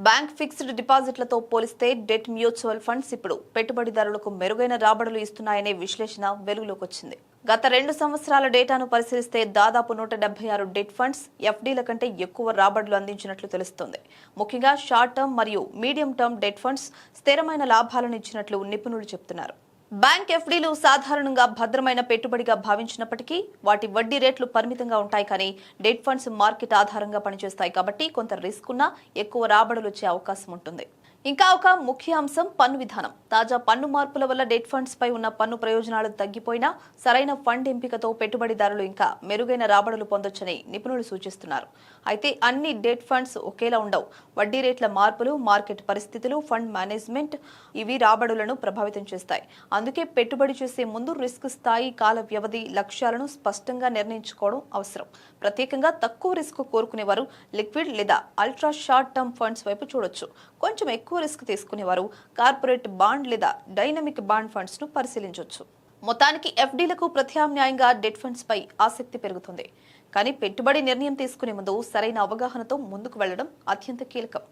Bank fixed డిపాజిట్లతో పోలిస్తే debt mutual funds ఇప్పుడు పెట్టుబడిదారులకు మెరుగైన రాబడులు ఇస్తున్నాయనే విశ్లేషణ వెలుగులోకి వచ్చింది. గత 2 సంవత్సరాల డేటాను పరిశీలిస్తే దాదాపు 176 డెట్ ఫండ్స్ ఎఫ్డీల కంటే ఎక్కువ రాబడులు అందించినట్లు తెలుస్తోంది. ముఖ్యంగా షార్ట్ టర్మ్ మరియు మీడియం టర్మ్ డెట్ ఫండ్స్ స్థిరమైన లాభాలను ఇచ్చినట్లు నిపుణులు చెబుతున్నారు. బ్యాంక్ ఎఫ్డీలు సాధారణంగా భద్రమైన పెట్టుబడిగా భావించినప్పటికీ వాటి వడ్డీ రేట్లు పరిమితంగా ఉంటాయి. కానీ డెట్ ఫండ్స్ మార్కెట్ ఆధారంగా పనిచేస్తాయి కాబట్టి కొంత రిస్క్ ఉన్నా ఎక్కువ రాబడులు వచ్చే అవకాశం ఉంటుంది. ఇంకా ఒక ముఖ్య అంశం పన్ను విధానం. తాజా పన్ను మార్పుల వల్ల డెట్ ఫండ్స్ పై ఉన్న పన్ను ప్రయోజనాలు తగ్గిపోయినా సరైన ఫండ్ ఎంపికతో పెట్టుబడిదారులు ఇంకా మెరుగైన రాబడులు పొందొచ్చని నిపుణులు సూచిస్తున్నారు. అయితే అన్ని డెట్ ఫండ్స్ ఒకేలా ఉండవు. వడ్డీ రేట్ల మార్పులు, మార్కెట్ పరిస్థితులు, ఫండ్ మేనేజ్మెంట్ ఇవి రాబడులను ప్రభావితం చేస్తాయి. అందుకే పెట్టుబడి చేసే ముందు రిస్క్ స్థాయి, కాల వ్యవధి, లక్ష్యాలను స్పష్టంగా నిర్ణయించుకోవడం అవసరం. ప్రత్యేకంగా తక్కువ రిస్క్ కోరుకునేవారు లిక్విడ్ లేదా అల్ట్రా షార్ట్ టర్మ్ ఫండ్స్ వైపు చూడొచ్చు. కొంచెం ఎక్కువ రిస్క్ తీసుకునేవారు కార్పొరేట్ బాండ్ లేదా డైనమిక్ బాండ్ ఫండ్స్ ను పరిశీలించవచ్చు. మొత్తానికి ఎఫ్డీలకు ప్రత్యామ్నాయంగా డెట్ ఫండ్స్ పై ఆసక్తి పెరుగుతుంది. కానీ పెట్టుబడి నిర్ణయం తీసుకునే ముందు సరైన అవగాహనతో ముందుకు వెళ్లడం అత్యంత కీలకం.